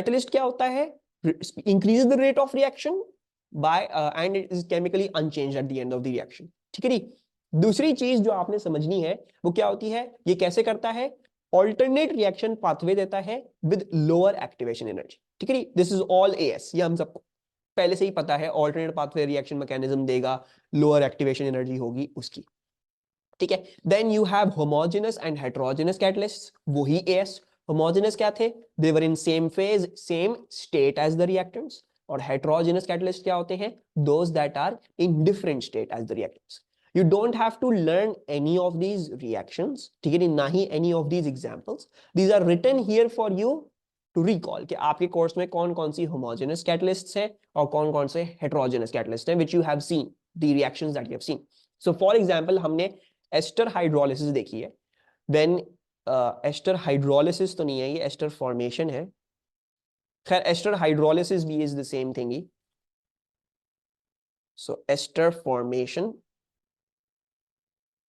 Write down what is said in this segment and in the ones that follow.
Catalyst क्या होता है? Increase the rate of reaction by and it is chemically unchanged at the end of the reaction. ठीक है जी। दूसरी चीज जो आपने समझनी है वो क्या होती है, ये कैसे करता है? ऑल्टरनेट रिएक्शन पाथवे देता है विद लोअर एक्टिवेशन एनर्जी। ठीक है जी, दिस इज ऑल एएस, ये हम सबको पहले से ही पता है। ऑल्टरनेट पाथवे रिएक्शन मैकेनिज्म देगा, लोअर एक्टिवेशन एनर्जी होगी उसकी। ठीक है। Then you have homogeneous and heterogeneous catalyst, वही एएस। होमोजेनस क्या थे? They were in same phase same state as the reactants. और हेटेरोजेनस कैटलिस्ट क्या होते हैं? Those that are in different state as the reactants. You don't have to learn any of these reactions, ठीक है, ना ही any of these examples. These are written here for you to recall कि आपके course में कौन कौन सी homogeneous catalysts है और कौन कौन से heterogeneous catalysts हैं, which you have seen, the reactions that you have seen. So for example, हमने एस्टर हाइड्रोलिसिस देखी है। देन एस्टर हाइड्रोलिसिस तो नहीं है, ये एस्टर फॉर्मेशन है। खैर एस्टर हाइड्रोलिसिस भी इज द सेम थिंग ही। सो एस्टर फॉर्मेशन,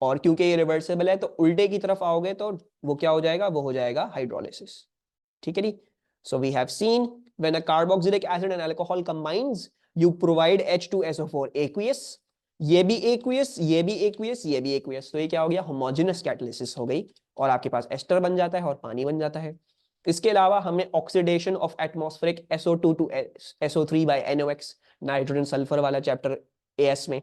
और क्योंकि ये रिवर्सिबल है तो उल्टे की तरफ आओगे तो वो क्या हो जाएगा? वो हो जाएगा हाइड्रोलिसिस। ठीक है जी। So we have seen when a carboxylic acid and alcohol combines you provide H2SO4 aqueous, ये भी एक्वियस, ये भी एक्वियस, ये भी एक्वियस, तो ये क्या हो गया? होमोजेनस कैटालिसिस हो गई और आपके पास एस्टर बन जाता है और पानी बन जाता है। इसके अलावा हमने oxidation of atmospheric SO2 to SO3 by NOx, nitrogen sulphur वाला चैप्टर AS में।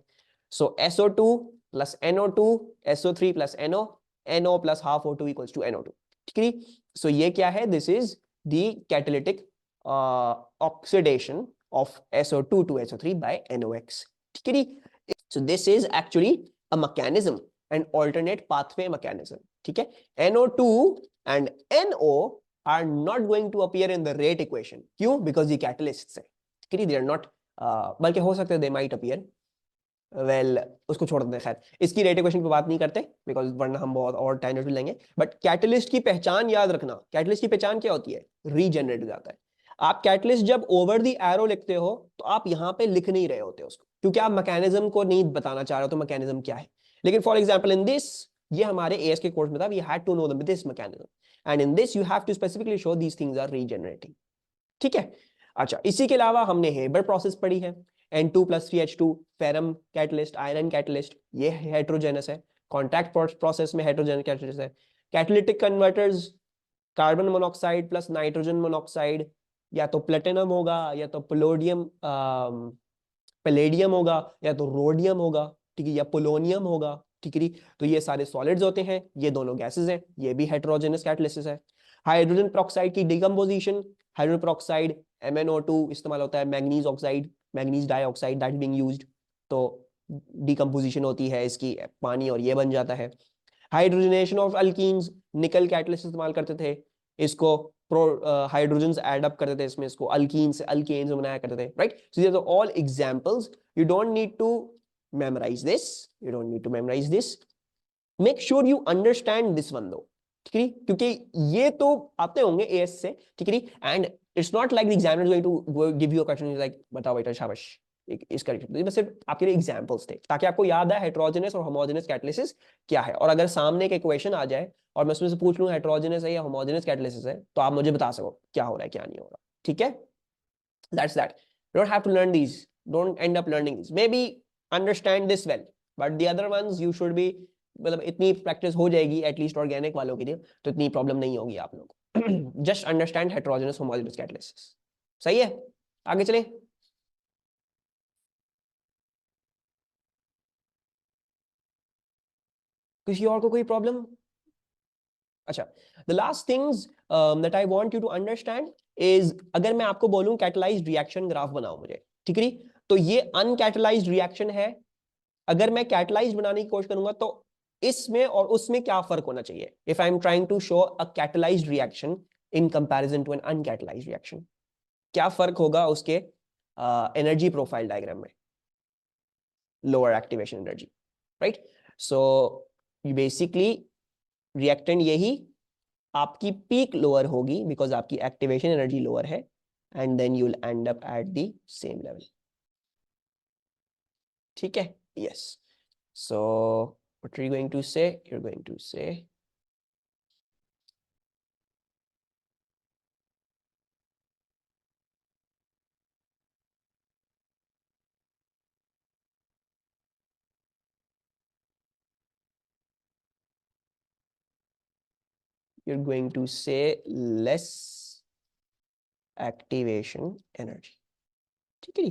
So SO2 plus NO2, SO3 plus NO, NO plus half O2 equals to NO2। ठीक है। सो ये क्या है? This is the catalytic oxidation of SO2 to SO3 by NOx। ठीक है। So this is actually a mechanism, an alternate pathway mechanism. ठीक है। NO2 and NO are not going to appear in the rate equation. क्यों? Because ये catalysts है। ठीक है, they are not, बल्कि हो सकते हैं they might appear. वेल उसको छोड़ देते हैं, खैर इसकी रेट इक्वेशन पे बात नहीं करते बिकॉज वरना हम बहुत और टाइम भी लेंगे। बट कैटलिस्ट की पहचान याद रखना, कैटलिस्ट की पहचान क्या होती है? रीजनरेट हो जाता है। आप कैटलिस्ट जब ओवर द एरो लिखते हो तो आप यहाँ पे लिख नहीं रहे होते उसको, क्योंकि आप मैकेनिज्म को नहीं बताना चाह रहे हो तो मैकेनिज्म क्या है। लेकिन फॉर एग्जाम्पल इन दिस, ये हमारे एएस के कोर्स में था, we had to know this mechanism and in this you have to specifically show these things are regenerating. ठीक है। अच्छा, इसी के अलावा हमने हेबर प्रोसेस पढ़ी है। N2 plus 3H2 ferrum catalyst, iron catalyst, ये हेट्रोजेनस है। कॉन्टैक्ट प्रोसेस में हेट्रोजेनस कैटलिस्ट है। Catalytic converters, carbon monoxide plus nitrogen monoxide, या तो प्लेटिनम होगा या तो पैलेडियम होगा या तो रोडियम होगा, ठीक है, या पोलोनियम होगा। ठीक है। तो ये सारे सॉलिड्स होते हैं, ये दोनों गैसेस हैं, ये भी हेट्रोजेनस कैटलिसिस है। हाइड्रोजन पेरोक्साइड की डिकम्पोजिशन, हाइड्रोजन पेरोक्साइड MnO2 इस्तेमाल होता है, manganese oxide, manganese dioxide that being used, तो डिकम्पोजिशन होती है इसकी, पानी और ये बन जाता है। हाइड्रोजनेशन ऑफ अल्कीन्स, निकल कैटलिस्ट इस्तेमाल करते थे, इसको हाइड्रोजन्स ऐड अप करते थे इसमें, इसको अल्कीन से अल्केन्स बनाया करते थे, right. So these are all examples, you don't need to memorise this, you don't need to memorise this, make sure you understand this one दो। ठीक है, क्योंकि ये तो आते होंगे एएस से। ठीक है, and it's not like the examiner going to give you a question like बताओ बेटा शाबाश इसका, बस सिर्फ आपके लिए एग्जांपल्स थे ताकि आपको याद आए हेट्रोजेनस और होमोजेनस कैटलिसिस क्या है। और अगर सामने एक इक्वेशन आ जाए और मैं उसमें से पूछ लूं हेट्रोजेनस है या होमोजेनस कैटलिसिस है, तो आप मुझे बता सको क्या हो रहा है क्या नहीं हो रहा। ठीक है, that's that. You don't have to learn these, don't end up learning these, maybe understand this well, but the other ones you should be, मतलब इतनी प्रैक्टिस हो जाएगी एटलीस्ट ऑर्गेनिक वालों के लिए, तो इतनी प्रॉब्लम नहीं होगी आप लोग को। Just understand heterogeneous homogeneous catalysis. सही है, आगे चले। किसी और को कोई प्रॉब्लम? अच्छा, the last things that I want you to understand is, अगर मैं आपको बोलूं कैटलाइज्ड रिएक्शन ग्राफ बनाओ मुझे, ठीक है, तो ये अनकैटलाइज्ड रिएक्शन है। अगर मैं कैटलाइज्ड बनाने की कोशिश करूंगा तो इसमें और उसमें क्या फर्क होना चाहिए? If I am trying to show a catalysed reaction in comparison to an uncatalysed reaction, क्या फर्क होगा उसके एनर्जी प्रोफाइल डायग्राम में? Lower activation energy, right. So you basically reactant यही, आपकी पीक लोअर होगी बिकॉज आपकी एक्टिवेशन एनर्जी लोअर है, and then you will end up at the same level. ठीक है, yes. So what are you going to say? You're going to say you're going to say less activation energy. ठीक है.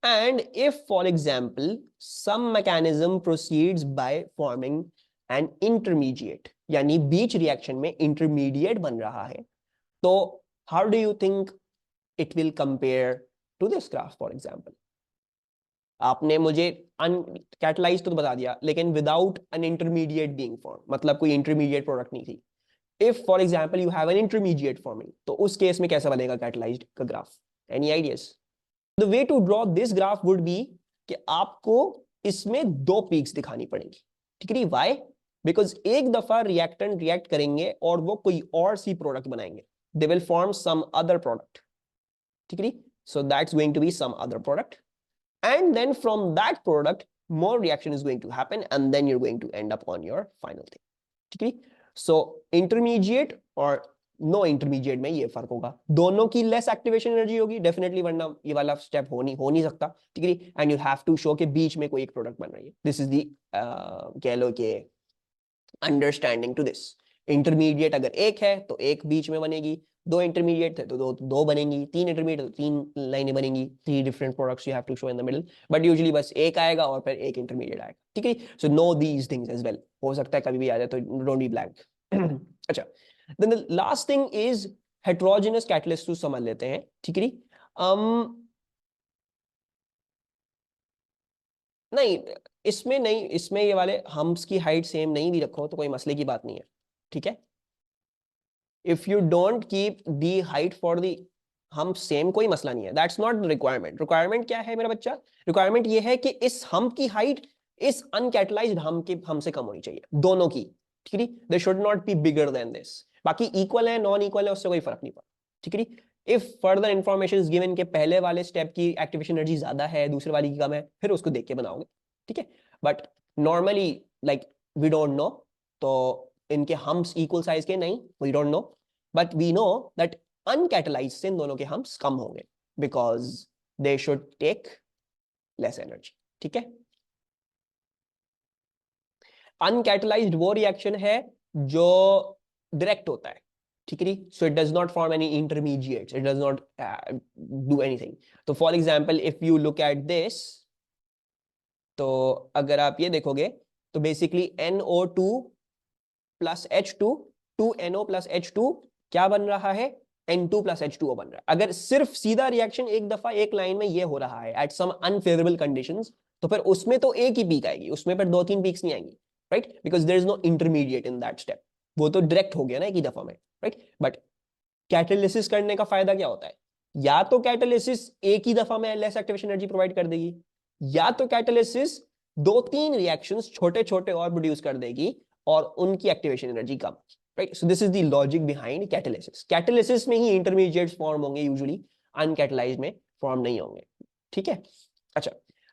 And if for example some mechanism proceeds by forming an intermediate, यानी बीच reaction में intermediate बन रहा है, तो how do you think it will compare to this graph for example? आपने मुझे अनकैटलाइज तो बता दिया, लेकिन without an intermediate being form, मतलब कोई इंटरमीडिएट प्रोडक्ट नहीं थी. If for example you have an intermediate forming, तो उस केस में कैसा बनेगा कैटलाइज्ड का graph? Any ideas? The way to draw this graph would be कि आपको इसमें दो पीक्स दिखानी पड़ेंगी. ठीक है. व्हाई? बिकॉज एक दफा रिएक्टेंट रिएक्ट करेंगे और वो कोई और सी प्रोडक्ट बनाएंगे, they will form some other product. ठीक है. So that's going to be some other product, and then from that product more reaction is going to happen, and then you're going to end up on your final thing. ठीक है. So intermediate और no intermediate में ये फर्क होगा, दोनों की less activation energy होगी डेफिनेटली, वरना ये वाला स्टेप हो नहीं सकता. ठीक है. and you have to show कि बीच में कोई एक प्रोडक्ट बन रही है. this is the कह लो कि अंडरस्टैंडिंग टू दिस. इंटरमीडिएट अगर एक है तो एक बीच में बनेगी, दो इंटरमीडिएट थे तो दो बनेंगी, तीन इंटरमीडिएट तो तीन लाइनें बनेंगी. Three different products you have to show in the middle, but usually बस एक आएगा और फिर एक इंटरमीडिएट आएगा. ठीक है. So know these things as well. हो सकता है कभी भी आ जाए, तो डोंट बी ब्लैंक. अच्छा, then the last thing is heterogeneous catalyst to समझ लेते हैं. ठीक है. नहीं, इसमें ये वाले हम्प्स की हाइट सेम नहीं भी रखो तो कोई मसले की बात नहीं है. ठीक है. If you don't keep the height for the hump same, कोई मसला नहीं है. That's not the requirement. Requirement क्या है मेरा बच्चा? रिक्वायरमेंट ये है कि इस हम्प की हाइट इस अनकैटलाइज्ड हम्प के हम से कम होनी चाहिए, दोनों की. ठीक है. They should not be bigger than this. बाकी इक्वल है नॉन इक्वल है उससे कोई फर्क नहीं पड़ता. ठीक है. If further information is given के पहले वाले स्टेप की एक्टिवेशन एनर्जी ज्यादा है, दूसरे वाली की कम है, फिर उसको देख के बनाओगे. ठीक है. But normally like we don't know, तो इनके हम्प्स इक्वल साइज के नहीं, we don't know, but we know that uncatalysed से इन दोनों के हम्प्स कम होंगे because they should take less energy. ठीक है. अनकैटलाइज्ड वो रिएक्शन है जो डायरेक्ट होता है. ठीक है. So it does not form any intermediates, it does not do anything. तो for example if you look at this, तो अगर आप ये देखोगे तो basically NO2 plus H2, 2NO plus H2 क्या बन रहा है? N2 प्लस H2O बन रहा है. अगर सिर्फ सीधा रिएक्शन एक दफा एक लाइन में ये हो रहा है एट सम अनफेवरेबल कंडीशंस, तो फिर उसमें तो एक ही पीक आएगी, उसमें फिर दो तीन पीक्स नहीं आएंगी. Right. Because there is no intermediate in that step. वो तो डायरेक्ट हो गया ना एक ही दफा में. राइट. बट कैटालिसिस करने का फायदा क्या होता है? या तो कैटालिसिस एक ही दफा में लेस एक्टिवेशन एनर्जी प्रोवाइड कर देगी, या तो कैटालिसिस दो तीन रिएक्शंस छोटे छोटे और प्रोड्यूस कर देगी और उनकी एक्टिवेशन एनर्जी कम. Right. So this is the logic behind catalysis. Catalysis में ही इंटरमीडिएट्स फॉर्म होंगे यूजुअली, अनकैटलाइज्ड में फॉर्म नहीं होंगे. ठीक है. अच्छा,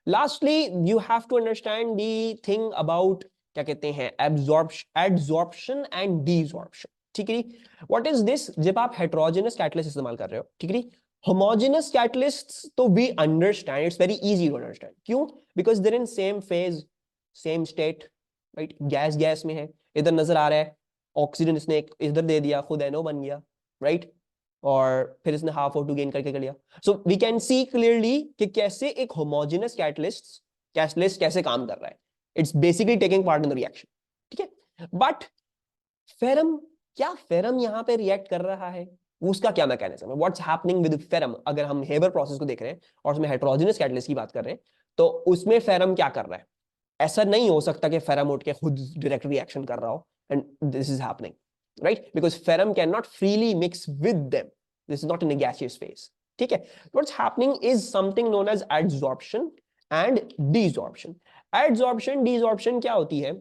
lastly you have to understand the thing about क्या कहते हैं एडसॉर्प्शन एंड डीसॉर्प्शन. ठीक है. What is this? जब आप हेटेरोजेनस कैटलिस्ट इस्तेमाल कर रहे हो, ठीक है, होमोजेनस कैटलिस्ट्स तो we understand, it's very easy to understand. क्यों? Because they're in same phase, same state. Right. Gas gas में है, इधर नजर आ रहा है ऑक्सीजन, इसने इधर दे दिया, खुद NO बन गया. राइट. और फिर इसने हाफ O2 गेन करके कर लिया. So we can see clearly कि कैसे एक होमोजेनस कैटलिस्ट कैसे काम कर रहा है. It's basically taking part in the reaction. ठीक है. बट फेरम, क्या फेरम यहां पे रिएक्ट कर रहा है? उसका क्या मैकेनिज्म है? What's happening with ferrum? अगर हम हेबर प्रोसेस को देख रहे हैं और उसमें हेटेरोजेनस कैटलिस्ट की बात कर रहे हैं, तो उसमें फेरम क्या कर रहा है? ऐसा नहीं हो सकता कि फेरम उठ के खुद डायरेक्ट रिएक्शन कर रहा हो and this is happening. Right. Because ferrum can not freely mix with them. This is not in a gaseous phase. ठीक है. What's happening is something known as adsorption and desorption. Adsorption desorption क्या होती है?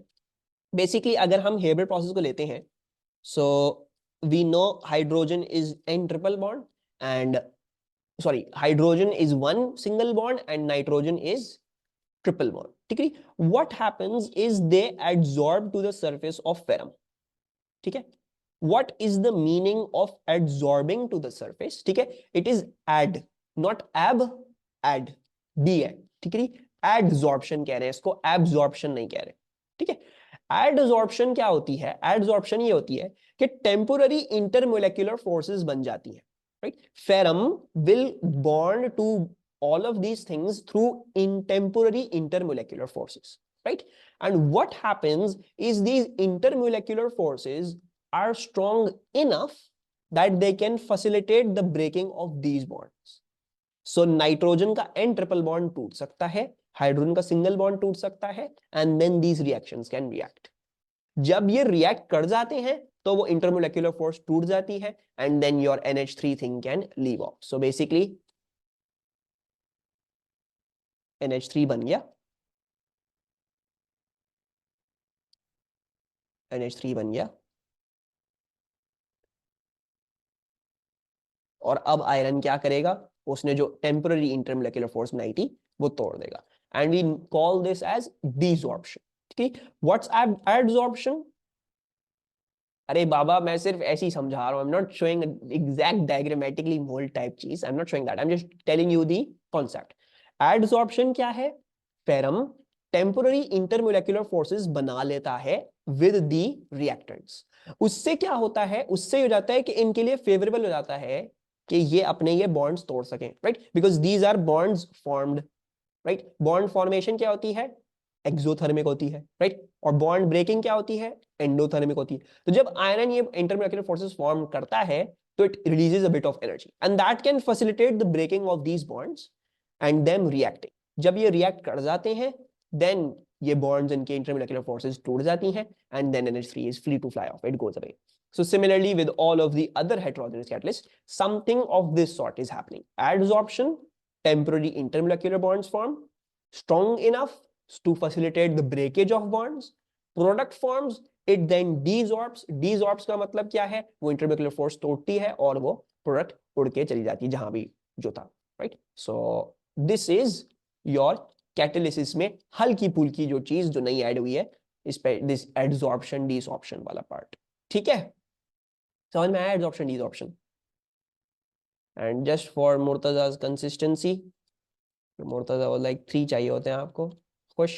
Basically अगर हम Haber process को लेते हैं, so we know hydrogen is n triple bond and hydrogen is one single bond and nitrogen is triple bond. ठीक है. what happens is they adsorb to the surface of ferrum. ठीक है. what is the meaning of adsorbing to the surface? ठीक है. it is add, not add. ठीक है. adsorption कह रहे हैं इसको, absorption नहीं कह रहे. ठीक है. एडसॉर्प्शन क्या होती है? एडसॉर्प्शन ये होती है कि टेम्पोररी इंटरमोलेक्युलर फोर्सेस बन जाती है, right? Ferrum will bond to all of these things through in temporary intermolecular forces, right? And what happens is these intermolecular forces are strong enough that they can facilitate the breaking of these bonds. So nitrogen का n triple bond टूट सकता है, hydrogen का single bond टूट सकता है, and then these reactions can react. जब ये रिएक्ट कर जाते हैं तो वो इंटरमोलेक्युलर फोर्स टूट जाती है, and then your NH3 thing can leave off. So basically NH3 बन गया, NH3 बन गया, और अब आयरन क्या करेगा? उसने जो टेम्पररी इंटरमोलेक्युलर फोर्स बनाई थी वो तोड़ देगा, and we call this as desorption. ठीक है, व्हाट्स एडसॉर्प्शन? अरे बाबा मैं सिर्फ ऐसे ही समझा रहा हूं, I am not showing exact diagrammatically mold type चीज, I am not showing that, I am just telling you the concept. Adsorption क्या है? फेरम टेम्पररी इंटरमोलेक्युलर फोर्सेस बना लेता है विद दी रिएक्टेंट्स. उससे क्या होता है? उससे हो जाता है कि इनके लिए फेवरेबल हो जाता है कि ये अपने ये बॉन्ड्स तोड़ सकें, right? Because these are bonds formed, right? Bond formation क्या होती है? एक्सोथर्मिक होती है, राइट? और बॉन्ड ब्रेकिंग क्या होती है? एंडोथर्मिक होती है. तो जब आयरन ये इंटरमोलेक्युलर फोर्सेस फॉर्म करता है तो it releases a bit of energy, and that can facilitate the breaking of these bonds and them reacting. जब ये रिएक्ट कर जाते हैं देन ये बॉन्ड्स इनके इंटरमोलेक्युलर फोर्सेस टूट जाती हैं, and then NH3 is free to fly off, it goes away. So similarly with all of the other heterogeneous catalysts, something of this sort is happening. Adsorption, temporary intermolecular bonds form, strong enough to facilitate the breakage of bonds. Product forms, it then desorbs. Desorbs का मतलब क्या है? वो intermolecular force तोड़ती है और वो product उड़ के चली जाती है जहां भी जो था, right? So this is your catalysis में हल्की फुल्की जो चीज जो नहीं ऐड हुई है इस पे, दिस एडसॉर्प्शन डिसॉर्प्शन वाला पार्ट. ठीक है, समझ में आया? Adsorption desorption. And just for Murtaza's consistency, Murtaza like 3 चाहिए होते हैं आपको, खुश.